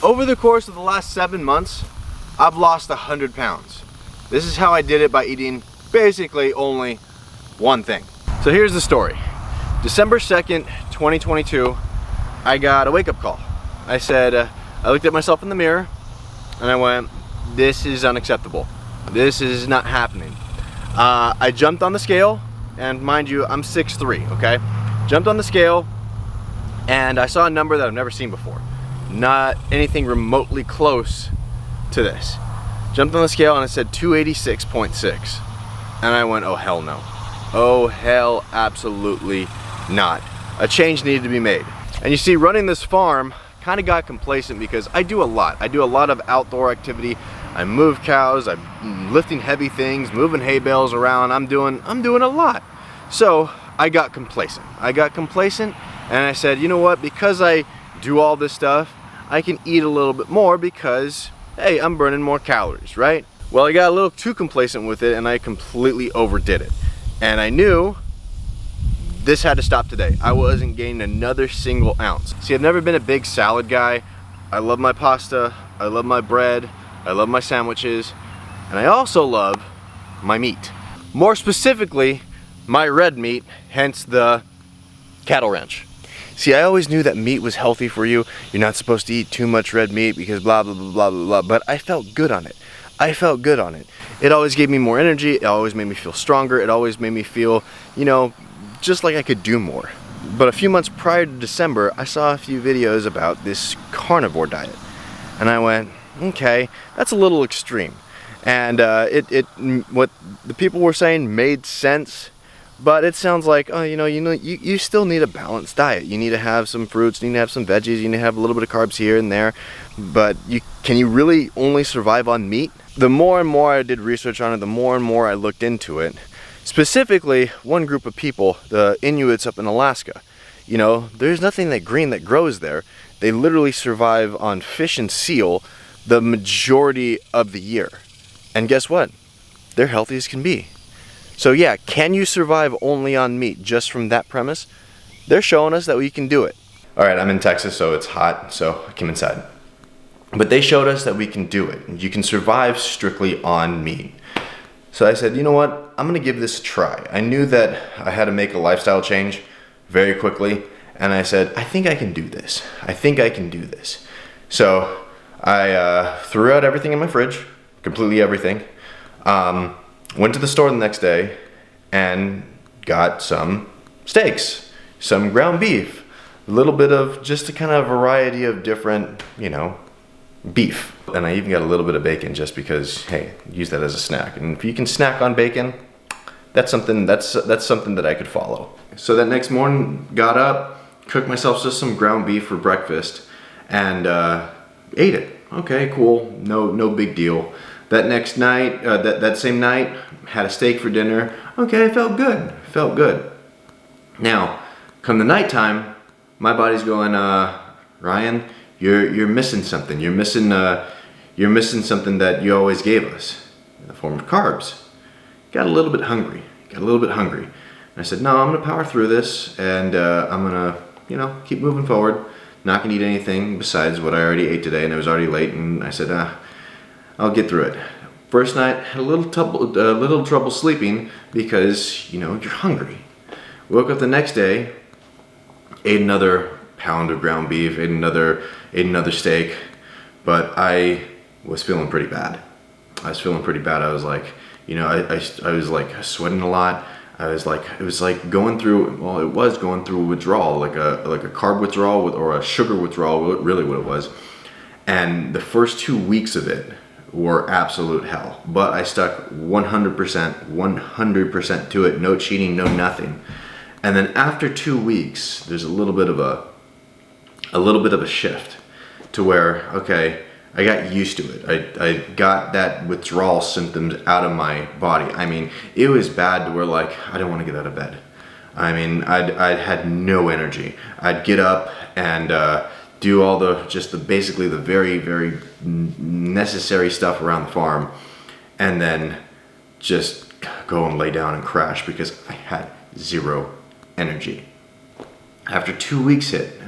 Over the course of the last 7 months, I've lost 100 pounds. This is how I did it, by eating basically only one thing. So here's the story. December 2nd, 2022, I got a wake-up call. I said, I looked at myself in the mirror and I went, this is unacceptable. This is not happening. I jumped on the scale, and mind you, I'm 6'3", okay? Jumped on the scale and I saw a number that I've never seen before. Not anything remotely close to this. Jumped on the scale and it said 286.6. And I went, oh hell no. Oh hell absolutely not. A change needed to be made. And you see, running this farm kind of got complacent because I do a lot. I do a lot of outdoor activity. I move cows, I'm lifting heavy things, moving hay bales around. I'm doing a lot. So I got complacent. And I said, you know what, because I do all this stuff, I can eat a little bit more because, hey, I'm burning more calories, right? Well, I got a little too complacent with it and I completely overdid it. And I knew this had to stop today. I wasn't gaining another single ounce. See, I've never been a big salad guy. I love my pasta, I love my bread, I love my sandwiches, and I also love my meat. More specifically, my red meat, hence the cattle ranch. See, I always knew that meat was healthy for you. You're not supposed to eat too much red meat because blah, blah, blah, blah, blah, blah. But I felt good on it. It always gave me more energy. It always made me feel stronger. It always made me feel, you know, just like I could do more. But a few months prior to December, I saw a few videos about this carnivore diet. And I went, okay, that's a little extreme. And what the people were saying made sense. But it sounds like, oh, you still need a balanced diet. You need to have some fruits, you need to have some veggies, you need to have a little bit of carbs here and there. But can you really only survive on meat? The more and more I did research on it, the more and more I looked into it. Specifically, one group of people, the Inuits up in Alaska. You know, there's nothing that green that grows there. They literally survive on fish and seal the majority of the year. And guess what? They're healthy as can be. So yeah, can you survive only on meat just from that premise? They're showing us that we can do it. All right, I'm in Texas, so it's hot, so I came inside. But they showed us that we can do it. You can survive strictly on meat. So I said, you know what? I'm gonna give this a try. I knew that I had to make a lifestyle change very quickly, and I said, I think I can do this. So I threw out everything in my fridge, completely everything. Went to the store the next day and got some steaks, some ground beef, a little bit of just a kind of variety of different, beef. And I even got a little bit of bacon just because, hey, use that as a snack. And if you can snack on bacon, that's something that I could follow. So that next morning, got up, cooked myself just some ground beef for breakfast, and ate it. Okay, cool, no big deal. That next night, that same night, had a steak for dinner. Okay, it felt good. Now, come the nighttime, my body's going, Ryan, you're missing something. You're missing something that you always gave us in the form of carbs. Got a little bit hungry. And I said, no, I'm gonna power through this, and I'm gonna, keep moving forward. Not gonna eat anything besides what I already ate today, and it was already late. And I said, I'll get through it. First night, had a little trouble sleeping because, you're hungry. Woke up the next day, ate another pound of ground beef, ate another steak, but I was feeling pretty bad. I was like, I was like sweating a lot. It was like going through a withdrawal, like a carb withdrawal or a sugar withdrawal, really what it was. And the first 2 weeks of it were absolute hell, but I stuck 100% to it, no cheating, no nothing. And then after 2 weeks, there's a little bit of a shift to where, okay, I got used to it. I got that withdrawal symptoms out of my body. I mean, it was bad to where, like, I didn't want to get out of bed. I mean, I had no energy. I'd get up and do all basically the very, very necessary stuff around the farm, and then just go and lay down and crash because I had zero energy. After 2 weeks hit,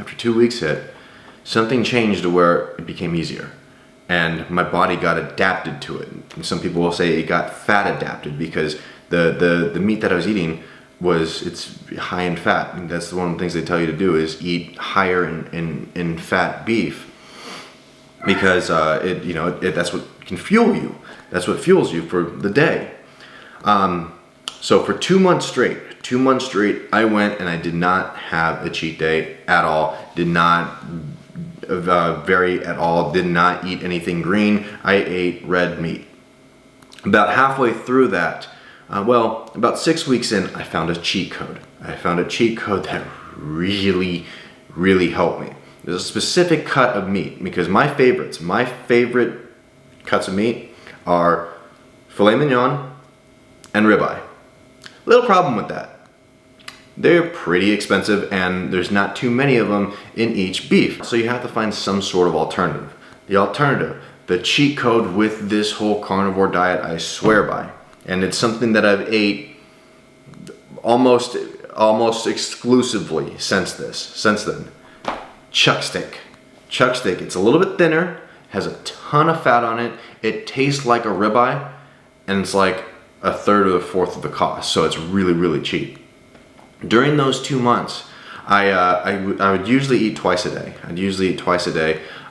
something changed to where it became easier. And my body got adapted to it. And some people will say it got fat adapted because the meat that I was eating it's high in fat. And that's one of the things they tell you to do is eat higher in fat beef because that's what can fuel you. That's what fuels you for the day. So for 2 months straight, I went and I did not have a cheat day at all. Did not vary at all. Did not eat anything green. I ate red meat. About halfway through that, about 6 weeks in, I found a cheat code. I found a cheat code that really, really helped me. There's a specific cut of meat because my favorite cuts of meat are filet mignon and ribeye. Little problem with that. They're pretty expensive and there's not too many of them in each beef. So you have to find some sort of alternative. The alternative, the cheat code with this whole carnivore diet, I swear by. And it's something that I've ate almost exclusively since then. Chuck steak. Chuck steak, it's a little bit thinner, has a ton of fat on it. It tastes like a ribeye and it's like a third or a fourth of the cost. So it's really, really cheap. During those 2 months, I would usually eat twice a day.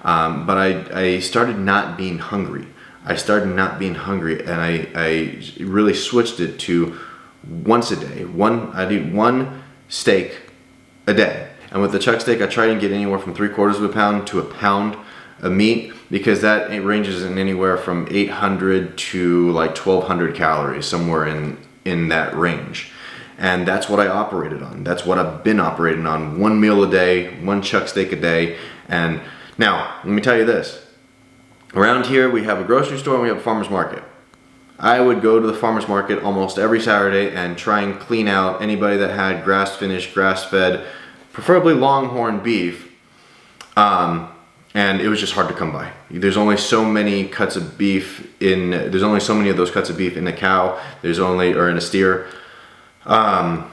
But I started not being hungry. And I really switched it to once a day. I'd eat one steak a day. And with the chuck steak, I try to get anywhere from 3/4 of a pound to a pound of meat because that ranges in anywhere from 800 to like 1,200 calories, somewhere in that range. And that's what I operated on. That's what I've been operating on. One meal a day, one chuck steak a day. And now, let me tell you this. Around here, we have a grocery store and we have a farmer's market. I would go to the farmer's market almost every Saturday and try and clean out anybody that had grass-finished, grass-fed, preferably longhorn beef. And it was just hard to come by. There's only so many cuts of beef there's only so many of those cuts of beef in a cow, or in a steer. And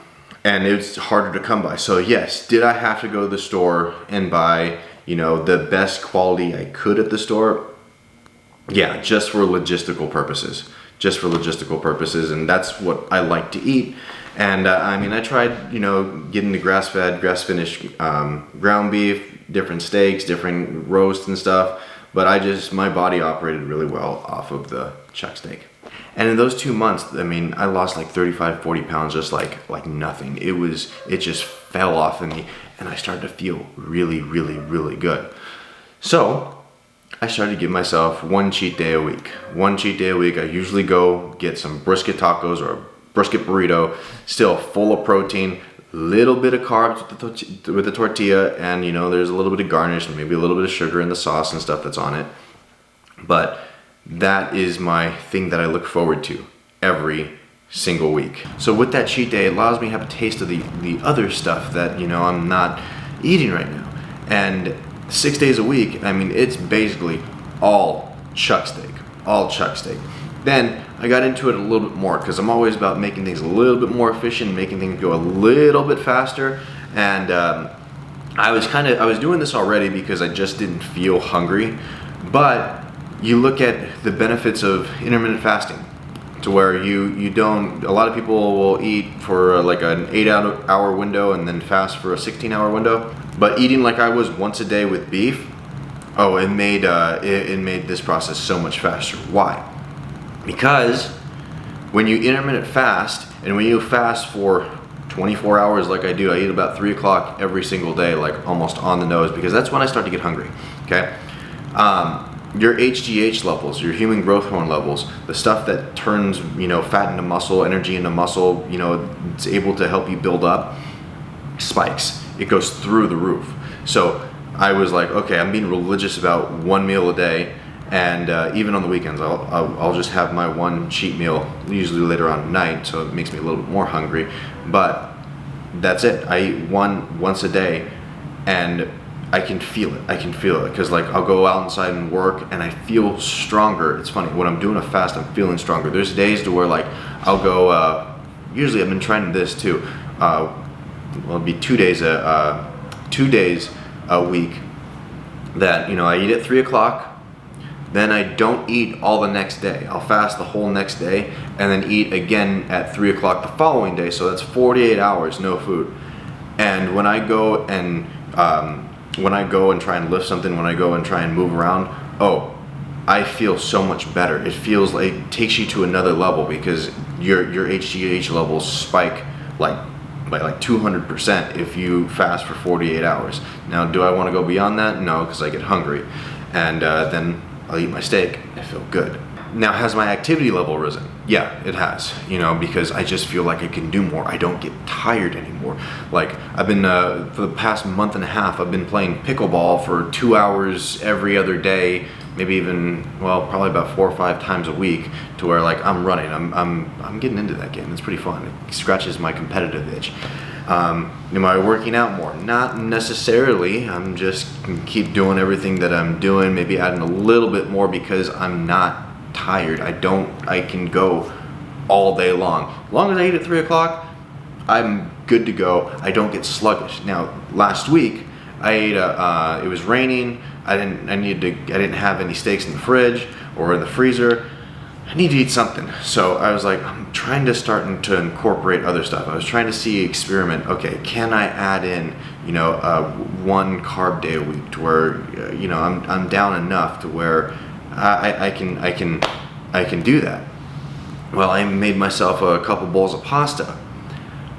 it's harder to come by. So yes, did I have to go to the store and buy, the best quality I could at the store? Yeah, just for logistical purposes. And that's what I like to eat. And I tried, getting the grass-fed, grass-finished ground beef, different steaks, different roasts and stuff. But my body operated really well off of the chuck steak. And in those 2 months, I lost like 35, 40 pounds just like nothing. It just fell off of me and I started to feel really, really, really good. So I started to give myself one cheat day a week. I usually go get some brisket tacos or a brisket burrito, still full of protein, little bit of carbs with the tortilla, and there's a little bit of garnish and maybe a little bit of sugar in the sauce and stuff that's on it. But that is my thing that I look forward to every single week. So with that cheat day, it allows me to have a taste of the other stuff that I'm not eating right now. And 6 days a week, it's basically all chuck steak. Then I got into it a little bit more because I'm always about making things a little bit more efficient, making things go a little bit faster. And I was doing this already because I just didn't feel hungry. But you look at the benefits of intermittent fasting to where you don't, a lot of people will eat for like an 8-hour window and then fast for a 16-hour window. But eating like I was once a day with beef, it made this process so much faster. Why? Because when you intermittent fast, and when you fast for 24 hours like I do, I eat about 3 o'clock every single day, like almost on the nose, because that's when I start to get hungry, okay? Your HGH levels, your human growth hormone levels, the stuff that turns, fat into muscle, energy into muscle, it's able to help you build up, spikes. It goes through the roof. So I was like, okay, I'm being religious about one meal a day, and even on the weekends, I'll just have my one cheat meal, usually later on at night, so it makes me a little bit more hungry. But that's it. I eat once a day, and I can feel it because like I'll go out inside and work and I feel stronger. It's funny, when I'm doing a fast, I'm feeling stronger. There's days to where like I'll go, usually I've been trying this too, it'll be 2 days a week that, you know, I eat at 3 o'clock, then I don't eat all the next day. I'll fast the whole next day and then eat again at 3 o'clock the following day. So that's 48 hours, no food. And when I go and try and lift something, when I go and try and move around, oh, I feel so much better. It feels like it takes you to another level because your HGH levels spike by like 200% if you fast for 48 hours. Now, do I want to go beyond that? No, because I get hungry, and then I'll eat my steak. I feel good. Now, has my activity level risen? Yeah, it has, you know, because I just feel like I can do more. I don't get tired anymore. Like, I've been, for the past month and a half, I've been playing pickleball for 2 hours every other day, maybe even, well, probably about 4 or 5 times a week, to where like I'm running. I'm getting into that game. It's pretty fun. It scratches my competitive itch. Am I working out more? Not necessarily. I'm just keep doing everything that I'm doing, maybe adding a little bit more because I'm not tired. I can go all day long. As long as I eat at 3 o'clock, I'm good to go. I don't get sluggish. Now, last week, I ate it was raining. I didn't have any steaks in the fridge or in the freezer. I need to eat something. So I was like, I'm trying to incorporate other stuff. I was trying to experiment. Okay, can I add in, you know, 1 carb day a week to where, you know, I'm down enough to where I can do that. Well, I made myself a couple bowls of pasta.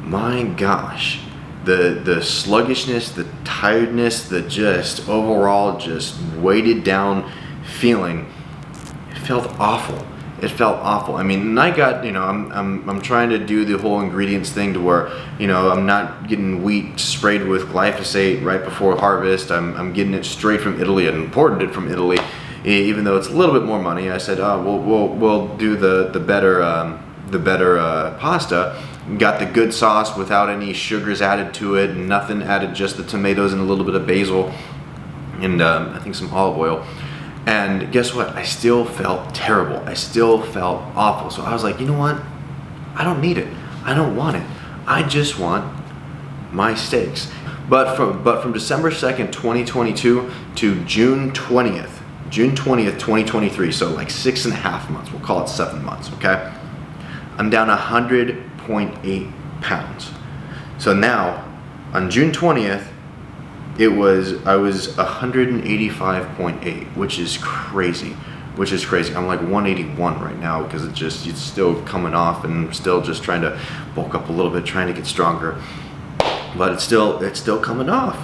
My gosh, the sluggishness, the tiredness, the just overall just weighted down feeling, it felt awful. It felt awful. I mean, and I got, you know, I'm trying to do the whole ingredients thing to where, you know, I'm not getting wheat sprayed with glyphosate right before harvest. I'm getting it straight from Italy and imported it from Italy. Even though it's a little bit more money, I said, oh, we'll do the better pasta. Got the good sauce without any sugars added to it, nothing added, just the tomatoes and a little bit of basil and I think some olive oil. And guess what? I still felt terrible. I still felt awful. So I was like, you know what? I don't need it. I don't want it. I just want my steaks. But from December 2nd, 2022 to June 20th, 2023, so like 6.5 months, we'll call it 7 months, okay? I'm down 100.8 pounds. So now, on June 20th, I was 185.8, which is crazy. I'm like 181 right now because it's still coming off and still just trying to bulk up a little bit, trying to get stronger. But it's still coming off.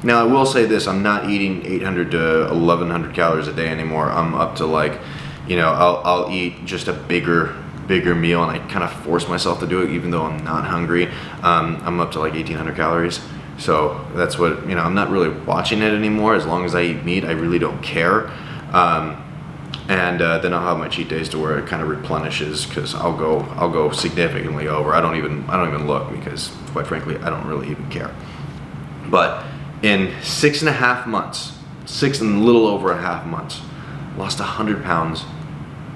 Now I will say this, I'm not eating 800 to 1100 calories a day anymore. I'm up to like, you know, I'll eat just a bigger meal, and I kind of force myself to do it even though I'm not hungry. I'm up to like 1800 calories. So that's what, you know, I'm not really watching it anymore. As long as I eat meat, I really don't care. Then I'll have my cheat days to where it kind of replenishes, because I'll go significantly over. I don't even look, because quite frankly, I don't really even care. But in 6.5 months, 6 and a little over a half months, lost 100 pounds,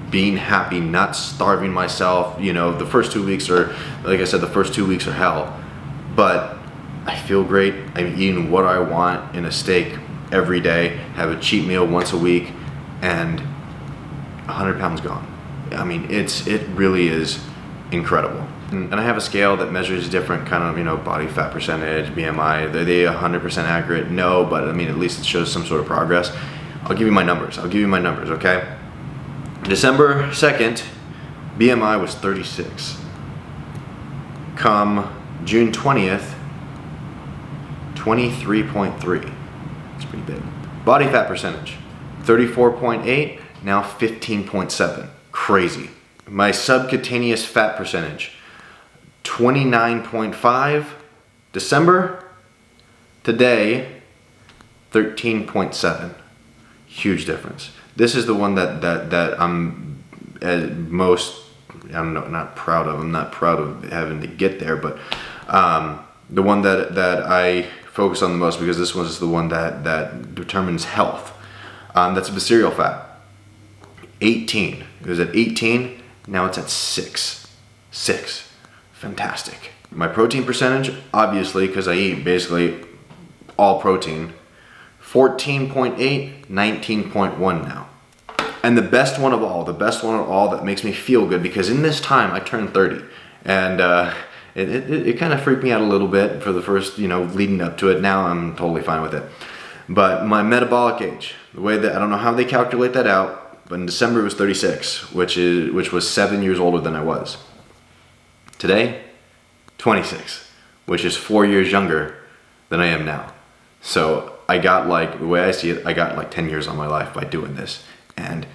being happy, not starving myself. You know, the first 2 weeks are, like I said, the first 2 weeks are hell, but I feel great. I'm eating what I want in a steak every day, have a cheat meal once a week, and 100 pounds gone. I mean, it really is incredible. And I have a scale that measures different kind of, you know, body fat percentage, BMI. Are they 100% accurate? No, but I mean, at least it shows some sort of progress. I'll give you my numbers, okay? December 2nd, BMI was 36. Come June 20th, 23.3. It's pretty big. Body fat percentage, 34.8, now 15.7. Crazy. My subcutaneous fat percentage, 29.5 December, today 13.7. Huge difference. This is the one that I'm most, I don't know, not proud of. I'm not proud of having to get there, but the one that I focus on the most, because this one is the one that determines health. That's visceral fat. 18. It was at 18. Now it's at 6. 6. Fantastic. My protein percentage, obviously, because I eat basically all protein, 14.8, 19.1 now. And the best one of all that makes me feel good, because in this time I turned 30, and it kind of freaked me out a little bit for the first, leading up to it. Now I'm totally fine with it. But my metabolic age, the way that, I don't know how they calculate that out, but in December it was 36, which was 7 years older than I was. Today, 26, which is 4 years younger than I am now. So I got, like, the way I see it, I got like 10 years on my life by doing this, and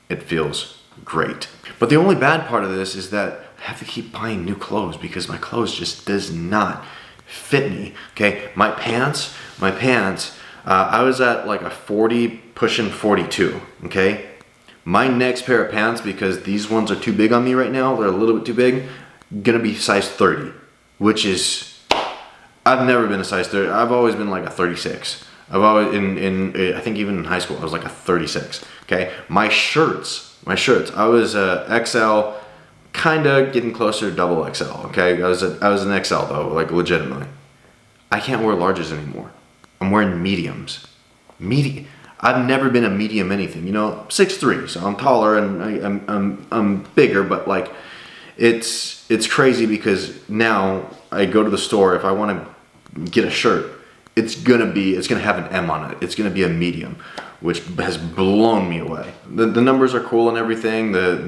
it feels great. But the only bad part of this is that I have to keep buying new clothes, because my clothes just does not fit me. Okay, my pants, I was at like a 40, pushing 42, okay? My next pair of pants, because these ones are too big on me right now, they're a little bit too big, gonna be size 30, which is, I've never been a size 30, I've always been like a 36. I've always, I think even in high school, I was like a 36, okay? My shirts, I was XL, kinda getting closer to double XL, okay? I was an XL though, like legitimately. I can't wear larges anymore. I'm wearing mediums. I've never been a medium anything, 6'3", so I'm taller and I'm bigger, but like, it's crazy, because now I go to the store, if I want to get a shirt, it's gonna have an M on it. It's gonna be a medium, which has blown me away. The numbers are cool and everything. The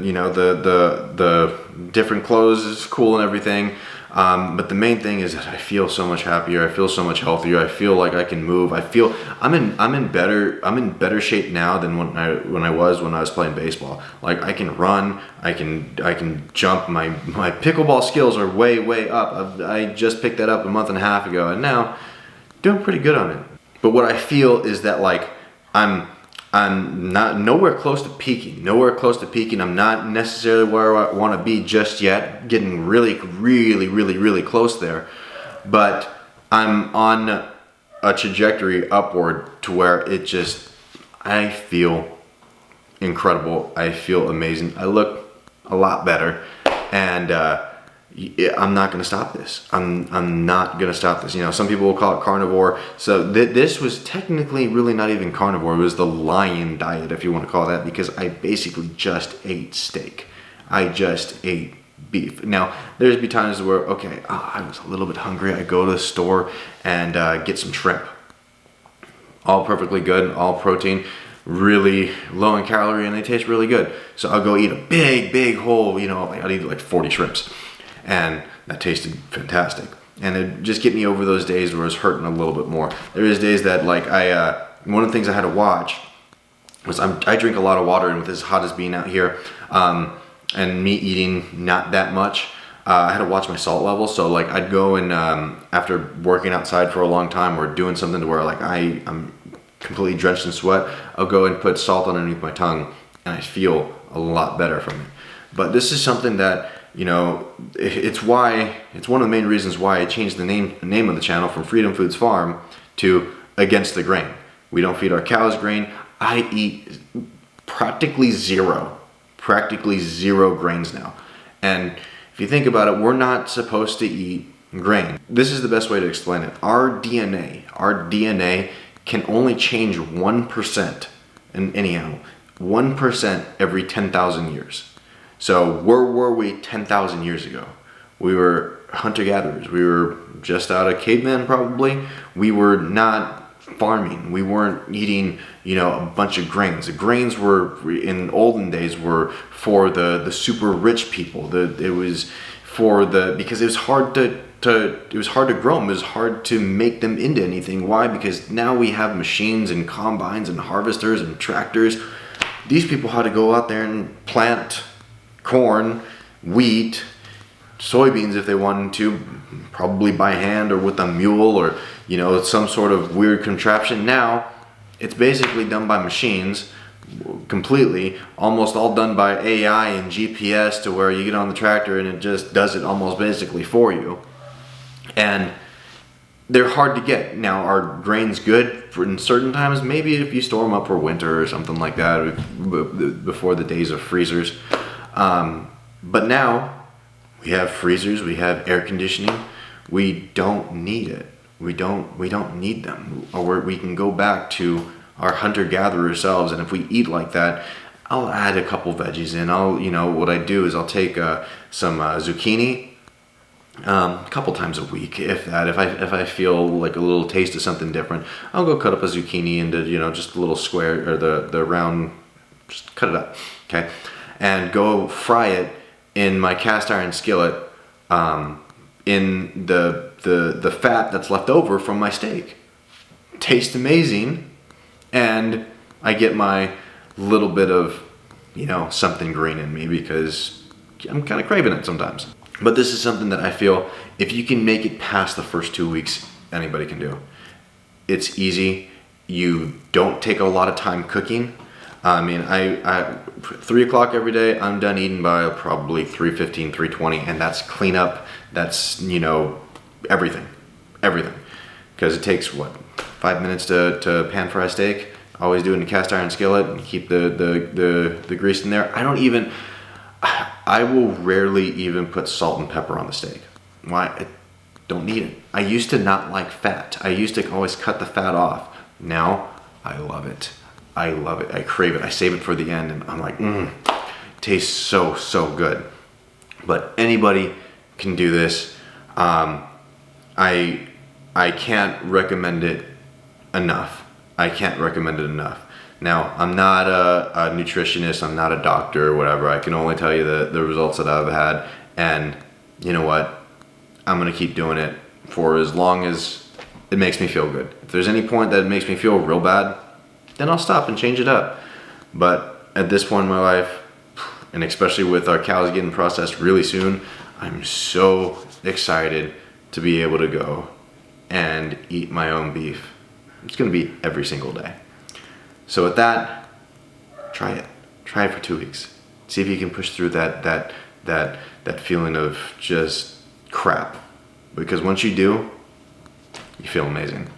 different clothes is cool and everything. But the main thing is that I feel so much happier. I feel so much healthier. I feel like I can move. I feel I'm in better shape now than when I was playing baseball. Like, I can run, I can jump. My pickleball skills are way up. I just picked that up a month and a half ago, and now doing pretty good on it. But what I feel is that, like, I'm not nowhere close to peaking. I'm not necessarily where I want to be just yet. Getting really close there. But I'm on a trajectory upward to where I feel incredible. I feel amazing. I look a lot better, and I'm not going to stop this. I'm not going to stop this. Some people will call it carnivore. So this was technically really not even carnivore. It was the lion diet, if you want to call it that, because I basically just ate steak. I just ate beef. Now, there's be times where, okay, I was a little bit hungry. I go to the store and get some shrimp. All perfectly good, all protein, really low in calorie, and they taste really good. So I'll go eat a big whole, I'll eat like 40 shrimps. And that tasted fantastic. And it just get me over those days where it's hurting a little bit more. There is days that, like, one of the things I had to watch was I drink a lot of water, and with as hot as being out here, and me eating not that much, I had to watch my salt levels. So, like, I'd go and after working outside for a long time or doing something to where, like, I'm completely drenched in sweat, I'll go and put salt underneath my tongue, and I feel a lot better from it. But this is something that, it's one of the main reasons why I changed the name of the channel from Freedom Foods Farm to Against the Grain. We don't feed our cows grain. I eat practically zero grains now. And if you think about it, we're not supposed to eat grain. This is the best way to explain it. Our DNA can only change 1% in any animal, 1% every 10,000 years. So where were we 10,000 years ago? We were hunter-gatherers. We were just out of caveman probably. We were not farming. We weren't eating, a bunch of grains. The grains were, in olden days, were for the super rich people. It was for because it was hard to grow them. It was hard to make them into anything. Why? Because now we have machines and combines and harvesters and tractors. These people had to go out there and plant corn, wheat, soybeans if they wanted to, probably by hand or with a mule or some sort of weird contraption. Now it's basically done by machines completely, almost all done by AI and GPS, to where you get on the tractor and it just does it almost basically for you. And they're hard to get. Now, are grains good in certain times? Maybe if you store them up for winter or something like that, before the days of freezers. But now we have freezers, we have air conditioning. We don't need it. we don't need them, or we can go back to our hunter-gatherer selves. And if we eat like that, I'll add a couple veggies in. What I do is I'll take some zucchini a couple times a week, if that. If I feel like a little taste of something different, I'll go cut up a zucchini into just a little square, or the round. Just cut it up, okay, and go fry it in my cast iron skillet, in the fat that's left over from my steak. Tastes amazing, and I get my little bit of something green in me, because I'm kind of craving it sometimes. But this is something that I feel, if you can make it past the first 2 weeks, anybody can do. It's easy. You don't take a lot of time cooking. I mean, I 3 o'clock every day, I'm done eating by probably 3:15, 3:20, and that's cleanup. That's everything, because it takes 5 minutes to pan fry a steak. I always do it in a cast iron skillet and keep the grease in there. I will rarely even put salt and pepper on the steak. Why? I don't need it. I used to not like fat. I used to always cut the fat off. Now I love it. I love it. I crave it. I save it for the end, and I'm like, tastes so good. But anybody can do this. I can't recommend it enough. I can't recommend it enough. Now, I'm not a nutritionist, I'm not a doctor or whatever. I can only tell you the results that I've had, and you know what? I'm gonna keep doing it for as long as it makes me feel good. If there's any point that it makes me feel real bad, then I'll stop and change it up. But at this point in my life, and especially with our cows getting processed really soon, I'm so excited to be able to go and eat my own beef. It's gonna be every single day. So with that, try it. Try it for 2 weeks. See if you can push through that feeling of just crap. Because once you do, you feel amazing.